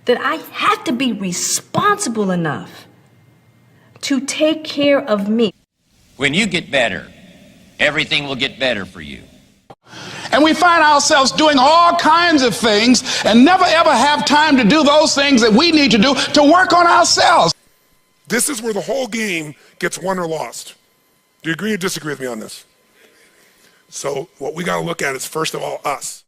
that I have to be responsible enough to take care of me. When you get better, everything will get better for you. And we find ourselves doing all kinds of things and never ever have time to do those things that we need to do to work on ourselves. This is where the whole game gets won or lost. Do you agree or disagree with me on this? So what we got to look at is, first of all, us.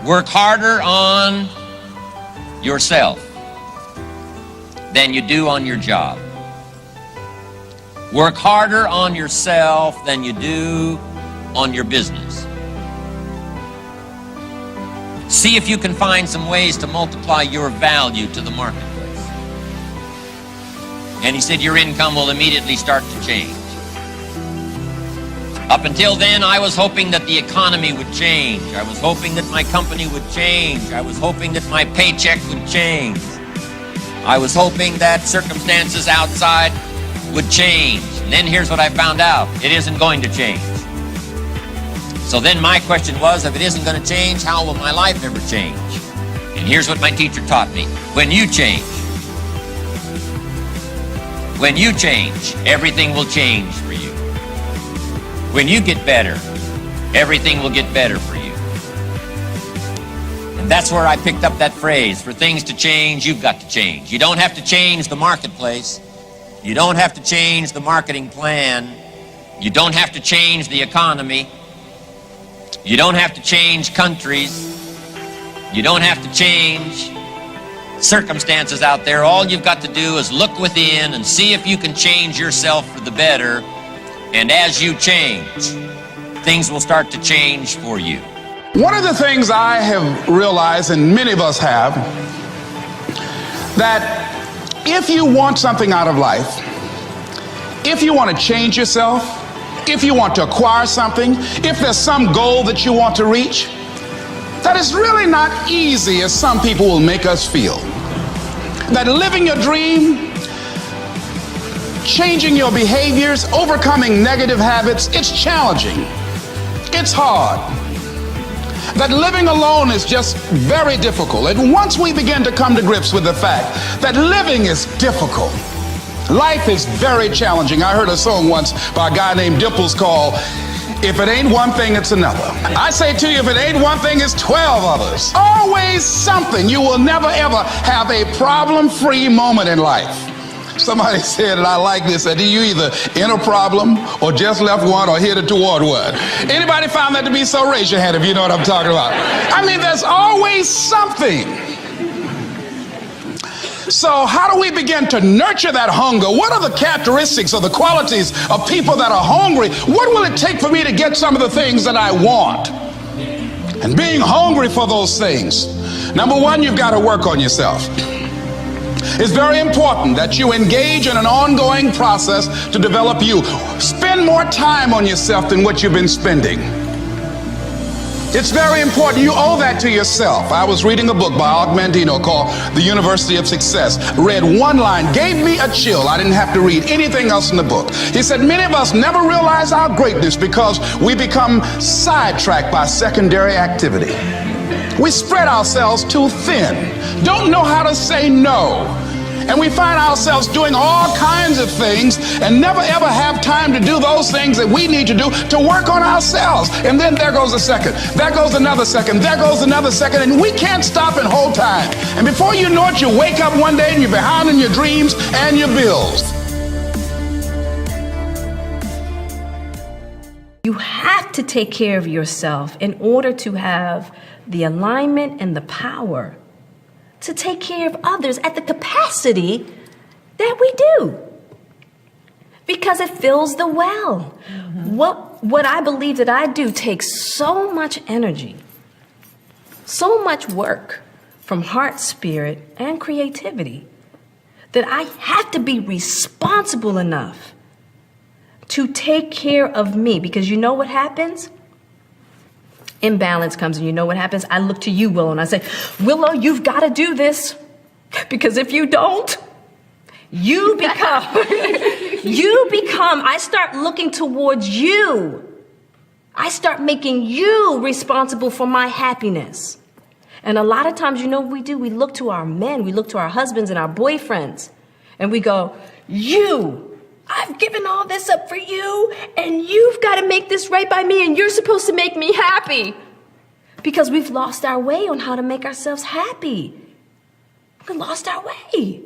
Work harder on yourself than you do on your job. Work harder on yourself than you do on your business. See if you can find some ways to multiply your value to the marketplace. And he said your income will immediately start to change. Up until then, I was hoping that the economy would change. I was hoping that my company would change. I was hoping that my paycheck would change. I was hoping that circumstances outside would change. And then here's what I found out. It isn't going to change. So then my question was, if it isn't going to change, how will my life ever change? And here's what my teacher taught me. When you change, everything will change for you. When you get better, everything will get better for you. And that's where I picked up that phrase, for things to change, you've got to change. You don't have to change the marketplace. You don't have to change the marketing plan. You don't have to change the economy. You don't have to change countries. You don't have to change circumstances out there. All you've got to do is look within and see if you can change yourself for the better. And as you change, things will start to change for you. One of the things I have realized, and many of us have, that if you want something out of life, if you want to change yourself, if you want to acquire something, if there's some goal that you want to reach, that is really not easy as some people will make us feel. That living your dream, changing your behaviors, overcoming negative habits, it's challenging. It's hard. That living alone is just very difficult. And once we begin to come to grips with the fact that living is difficult, life is very challenging. I heard a song once by a guy named Dimples called, "If it ain't one thing, it's another." I say to you, if it ain't one thing, it's 12 others. Always something. You will never ever have a problem-free moment in life. Somebody said, and I like this, that you either in a problem or just left one or headed toward one. Anybody found that to be so? Raise your hand if you know what I'm talking about. I mean, there's always something. So how do we begin to nurture that hunger? What are the characteristics or the qualities of people that are hungry? What will it take for me to get some of the things that I want? And being hungry for those things, number one, you've got to work on yourself. It's very important that you engage in an ongoing process to develop you. Spend more time on yourself than what you've been spending. It's very important. You owe that to yourself. I was reading a book by Og Mandino called The University of Success. Read one line, gave me a chill. I didn't have to read anything else in the book. He said, many of us never realize our greatness because we become sidetracked by secondary activity. We spread ourselves too thin, don't know how to say no. And we find ourselves doing all kinds of things and never ever have time to do those things that we need to do to work on ourselves. And then there goes a second, there goes another second, there goes another second, and we can't stop and hold time. And before you know it, you wake up one day and you're behind in your dreams and your bills. You have to take care of yourself in order to have the alignment and the power to take care of others at the capacity that we do. Because it fills the well. Mm-hmm. What I believe that I do takes so much energy, so much work from heart, spirit, and creativity that I have to be responsible enough to take care of me. Because you know what happens? Imbalance comes, and you know what happens? I look to you, Willow, and I say, Willow, you've got to do this. Because if you don't, you become, I start looking towards you I start making you responsible for my happiness. And a lot of times, you know what we do? We look to our men, we look to our husbands and our boyfriends, and we go, I've given all this up for you, and you've got to make this right by me, and you're supposed to make me happy. Because we've lost our way on how to make ourselves happy. We lost our way.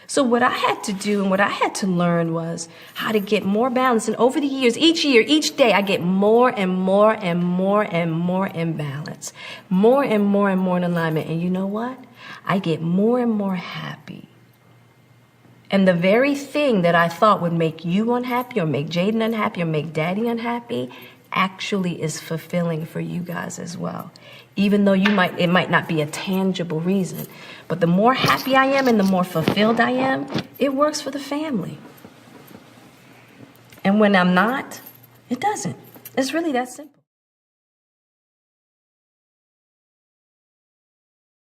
So what I had to do and what I had to learn was how to get more balance. And over the years, each year, each day, I get more and more and more and more in balance. More and more and more in alignment. And you know what? I get more and more happy. And the very thing that I thought would make you unhappy or make Jaden unhappy or make Daddy unhappy actually is fulfilling for you guys as well. Even though it might not be a tangible reason. But the more happy I am and the more fulfilled I am, it works for the family. And when I'm not, it doesn't. It's really that simple.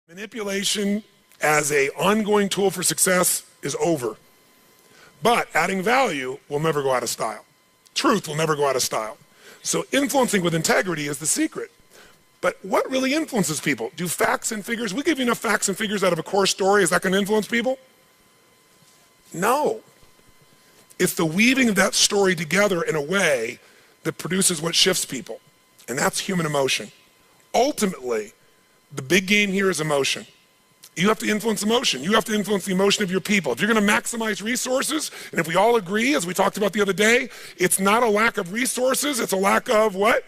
Manipulation as an ongoing tool for success is over. But adding value will never go out of style. Truth will never go out of style. So influencing with integrity is the secret. But what really influences people? Do facts and figures, we give you enough facts and figures out of a core story, is that going to influence people? No. It's the weaving of that story together in a way that produces what shifts people. And that's human emotion. Ultimately, the big game here is emotion. You have to influence emotion. You have to influence the emotion of your people. If you're going to maximize resources, and if we all agree, as we talked about the other day, it's not a lack of resources, it's a lack of what?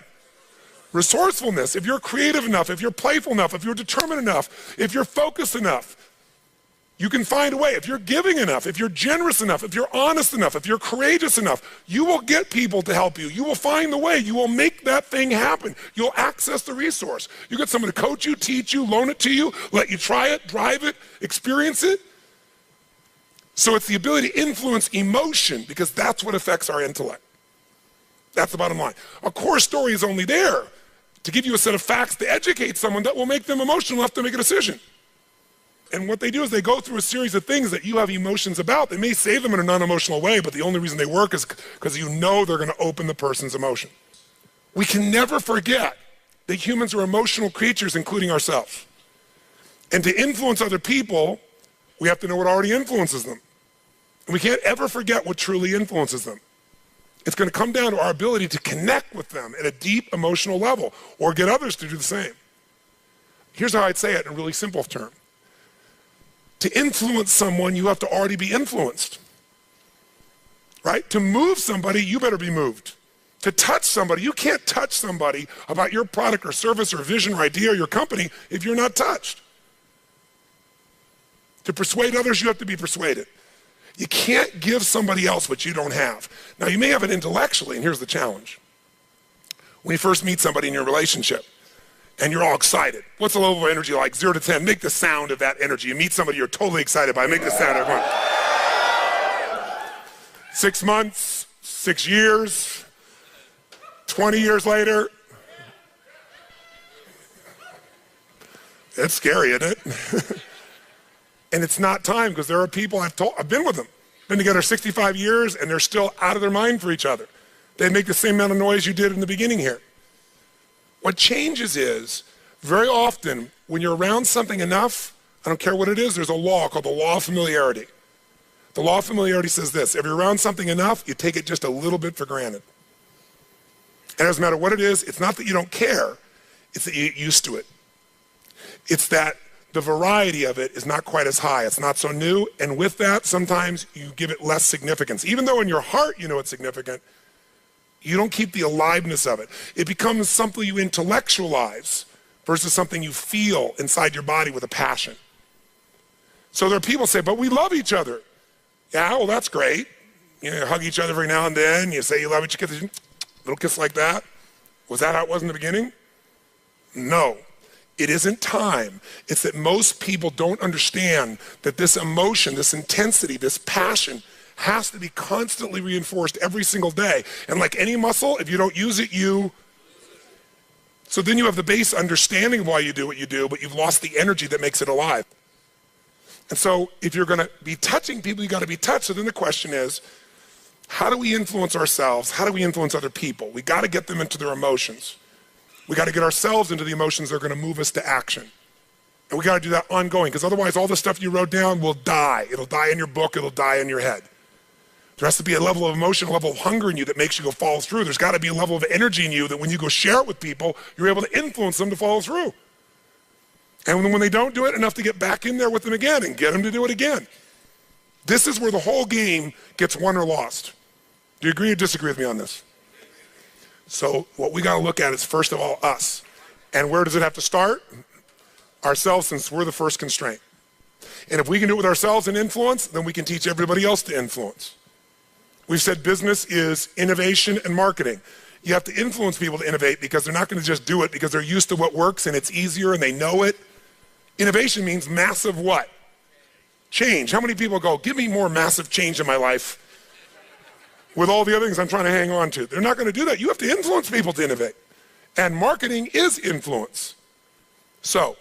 Resourcefulness. If you're creative enough, if you're playful enough, if you're determined enough, if you're focused enough, you can find a way. If you're giving enough, if you're generous enough, if you're honest enough, if you're courageous enough, you will get people to help you. You will find the way. You will make that thing happen. You'll access the resource. You get someone to coach you, teach you, loan it to you, let you try it, drive it, experience it. So it's the ability to influence emotion because that's what affects our intellect. That's the bottom line. A core story is only there to give you a set of facts to educate someone that will make them emotional enough to make a decision. And what they do is they go through a series of things that you have emotions about. They may say them in a non-emotional way, but the only reason they work is because you know they're going to open the person's emotion. We can never forget that humans are emotional creatures, including ourselves. And to influence other people, we have to know what already influences them. And we can't ever forget what truly influences them. It's going to come down to our ability to connect with them at a deep emotional level or get others to do the same. Here's how I'd say it in a really simple term. To influence someone, you have to already be influenced, right? To move somebody, you better be moved. To touch somebody, you can't touch somebody about your product or service or vision or idea or your company if you're not touched. To persuade others, you have to be persuaded. You can't give somebody else what you don't have. Now, you may have it intellectually, and here's the challenge. When you first meet somebody in your relationship, and you're all excited. What's the level of energy like? 0 to 10. Make the sound of that energy. You meet somebody you're totally excited by. Make the sound. Everyone. 6 months, 6 years, 20 years later. It's scary, isn't it? And it's not time because there are people I've been with them. Been together 65 years and they're still out of their mind for each other. They make the same amount of noise you did in the beginning here. What changes is, very often, when you're around something enough, I don't care what it is, there's a law called the law of familiarity. The law of familiarity says this: if you're around something enough, you take it just a little bit for granted. And it doesn't matter what it is, it's not that you don't care, it's that you get used to it. It's that the variety of it is not quite as high, it's not so new, and with that, sometimes you give it less significance. Even though in your heart you know it's significant, you don't keep the aliveness of it. It becomes something you intellectualize versus something you feel inside your body with a passion. So there are people who say, but we love each other. Yeah, well, that's great. You know, hug each other every now and then. You say you love each other, little kiss like that. Was that how it was in the beginning? No, it isn't time. It's that most people don't understand that this emotion, this intensity, this passion has to be constantly reinforced every single day. And like any muscle, if you don't use it, so then you have the base understanding of why you do what you do, but you've lost the energy that makes it alive. And so if you're going to be touching people, you got to be touched. So then the question is How do we influence ourselves? How do we influence other people? We got to get them into their emotions. We got to get ourselves into the emotions that are going to move us to action. And we got to do that ongoing, because otherwise all the stuff you wrote down will die. It'll die in your book. It'll die in your head. There has to be a level of emotion, a level of hunger in you that makes you go follow through. There's got to be a level of energy in you that when you go share it with people, you're able to influence them to follow through. And when they don't do it, enough to get back in there with them again and get them to do it again. This is where the whole game gets won or lost. Do you agree or disagree with me on this? So what we got to look at is, first of all, us. And where does it have to start? Ourselves, since we're the first constraint. And if we can do it with ourselves and influence, then we can teach everybody else to influence. We've said business is innovation and marketing. You have to influence people to innovate, because they're not going to just do it because they're used to what works and it's easier and they know it. Innovation means massive what? Change. How many people go, give me more massive change in my life with all the other things I'm trying to hang on to? They're not going to do that. You have to influence people to innovate. And marketing is influence. So,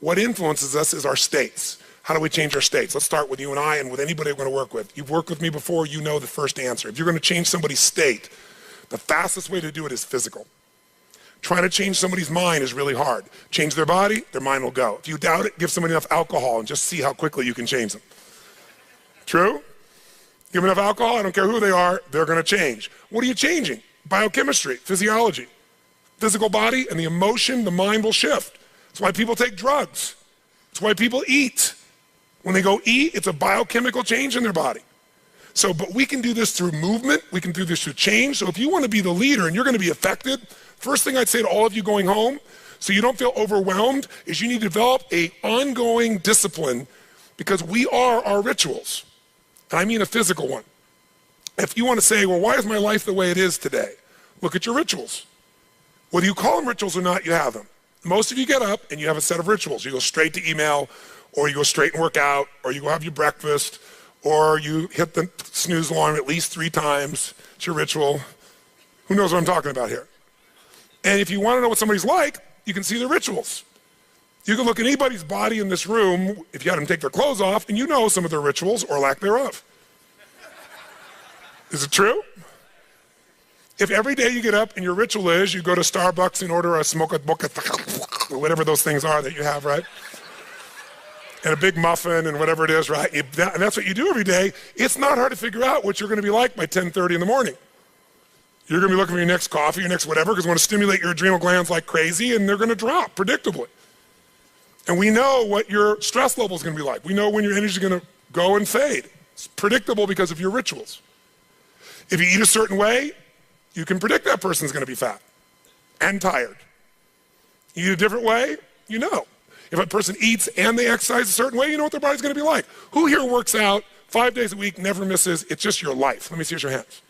what influences us is our states. How do we change our states? Let's start with you and I and with anybody we're going to work with. You've worked with me before, you know the first answer. If you're going to change somebody's state, the fastest way to do it is physical. Trying to change somebody's mind is really hard. Change their body, their mind will go. If you doubt it, give somebody enough alcohol and just see how quickly you can change them. True? Give them enough alcohol, I don't care who they are, they're going to change. What are you changing? Biochemistry, physiology. Physical body and the emotion, the mind will shift. That's why people take drugs. That's why people eat. When they go eat, it's a biochemical change in their body. So, but we can do this through movement. We can do this through change. So if you want to be the leader and you're going to be affected, first thing I'd say to all of you going home, so you don't feel overwhelmed, is you need to develop an ongoing discipline, because we are our rituals. And I mean a physical one. If you want to say, well, why is my life the way it is today? Look at your rituals. Whether you call them rituals or not, you have them. Most of you get up and you have a set of rituals. You go straight to email, or you go straight and work out, or you go have your breakfast, or you hit the snooze alarm at least 3 times. It's your ritual. Who knows what I'm talking about here? And if you want to know what somebody's like, you can see their rituals. You can look at anybody's body in this room, if you had them take their clothes off, and you know some of their rituals or lack thereof. Is it true? If every day you get up and your ritual is you go to Starbucks and order a smoke boca, whatever those things are that you have, right? And a big muffin and whatever it is, right? And that's what you do every day. It's not hard to figure out what you're going to be like by 10:30 in the morning. You're going to be looking for your next coffee, your next whatever, because we want to stimulate your adrenal glands like crazy, and they're going to drop predictably. And we know what your stress level is going to be like. We know when your energy is going to go and fade. It's predictable because of your rituals. If you eat a certain way, you can predict that person's going to be fat and tired. You eat a different way, you know. If a person eats and they exercise a certain way, you know what their body's going to be like. Who here works out 5 days a week, never misses? It's just your life. Let me see your hands.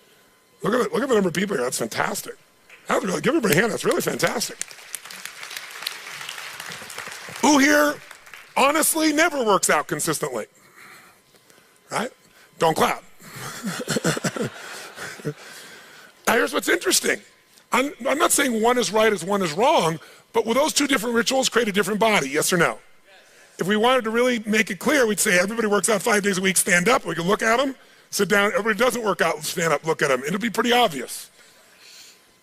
Look at the number of people here. That's fantastic. Give everybody a hand. That's really fantastic. Who here honestly never works out consistently? Right? Don't clap. Now here's what's interesting. I'm not saying one is right as one is wrong, but will those 2 different rituals create a different body, yes or no? Yes. If we wanted to really make it clear, we'd say everybody works out 5 days a week, stand up. We can look at them, sit down. Everybody doesn't work out, stand up, look at them. It'll be pretty obvious.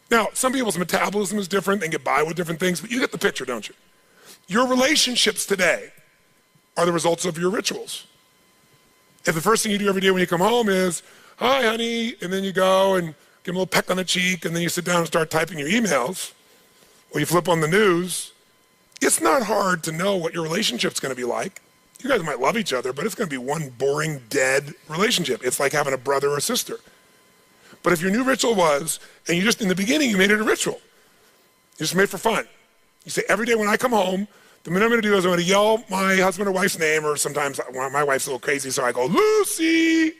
Now, some people's metabolism is different. They can get by with different things, but you get the picture, don't you? Your relationships today are the results of your rituals. If the first thing you do every day when you come home is, hi, honey, and then you go and give them a little peck on the cheek, and then you sit down and start typing your emails, or you flip on the news, it's not hard to know what your relationship's going to be like. You guys might love each other, but it's going to be one boring, dead relationship. It's like having a brother or sister. But if your new ritual was, and you just, in the beginning, you made it a ritual. You just made it for fun. You say, every day when I come home, the minute I'm going to do is I'm going to yell my husband or wife's name, or sometimes my wife's a little crazy, so I go, Lucy!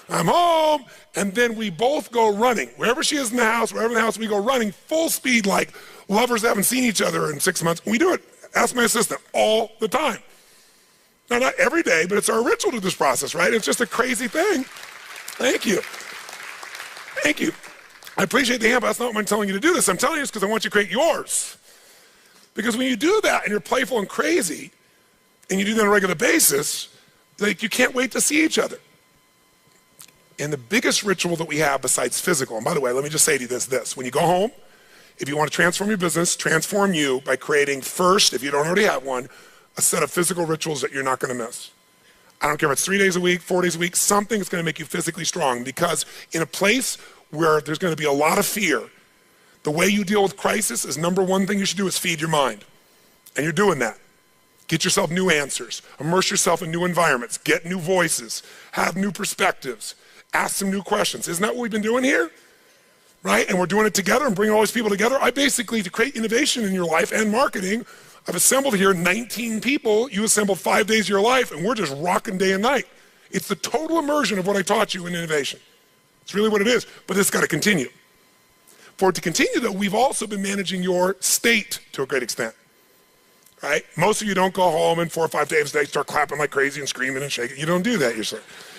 I'm home, and then we both go running. Wherever she is in the house, wherever in the house, we go running full speed like lovers that haven't seen each other in 6 months. We do it, ask my assistant, all the time. Now, not every day, but it's our ritual to this process, right? It's just a crazy thing. Thank you. Thank you. I appreciate the hand, but that's not what I'm telling you to do this. I'm telling you this because I want you to create yours. Because when you do that and you're playful and crazy, and you do that on a regular basis, like you can't wait to see each other. And the biggest ritual that we have besides physical, and by the way, let me just say to you this. When you go home, if you want to transform your business, transform you by creating first, if you don't already have one, a set of physical rituals that you're not going to miss. I don't care if it's 3 days a week, 4 days a week, something that's going to make you physically strong, because in a place where there's going to be a lot of fear, the way you deal with crisis is number one thing you should do is feed your mind. And you're doing that. Get yourself new answers. Immerse yourself in new environments. Get new voices. Have new perspectives. Ask some new questions. Isn't that what we've been doing here? Right? And we're doing it together and bringing all these people together. I basically, to create innovation in your life and marketing, I've assembled here 19 people. You assembled 5 days of your life, and we're just rocking day and night. It's the total immersion of what I taught you in innovation. It's really what it is, but it's got to continue. For it to continue, though, we've also been managing your state to a great extent. Right? Most of you don't go home and 4 or 5 days a day start clapping like crazy and screaming and shaking. You don't do that yourself.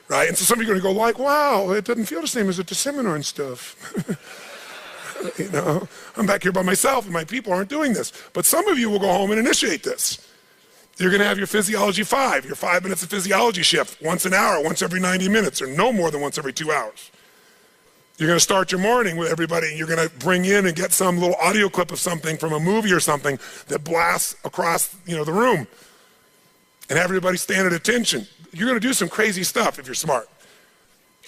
Right? And so some of you are going to go like, wow, it doesn't feel the same as at the seminar and stuff. You know, I'm back here by myself and my people aren't doing this. But some of you will go home and initiate this. You're going to have your Physiology 5, your 5 minutes of physiology shift, once an hour, once every 90 minutes, or no more than once every 2 hours. You're going to start your morning with everybody, and you're going to bring in and get some little audio clip of something from a movie or something that blasts across, the room, and have everybody stand at attention. You're going to do some crazy stuff if you're smart.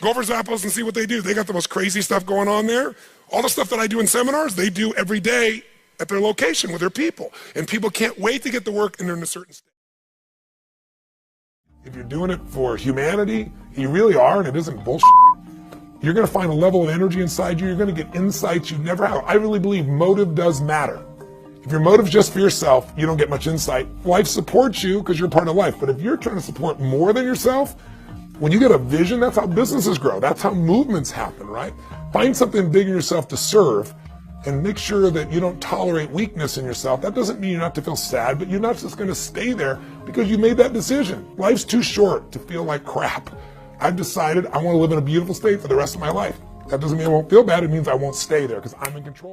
Go over Zappos and see what they do. They got the most crazy stuff going on there. All the stuff that I do in seminars, they do every day at their location with their people. And people can't wait to get to work, and they're in a certain state. If you're doing it for humanity, you really are, and it isn't bullshit. You're going to find a level of energy inside you. You're going to get insights you never have. I really believe motive does matter. If your motive's just for yourself, you don't get much insight. Life supports you because you're part of life. But if you're trying to support more than yourself, when you get a vision, that's how businesses grow. That's how movements happen, right? Find something big in yourself to serve and make sure that you don't tolerate weakness in yourself. That doesn't mean you're not to feel sad, but you're not just going to stay there because you made that decision. Life's too short to feel like crap. I've decided I want to live in a beautiful state for the rest of my life. That doesn't mean I won't feel bad. It means I won't stay there because I'm in control.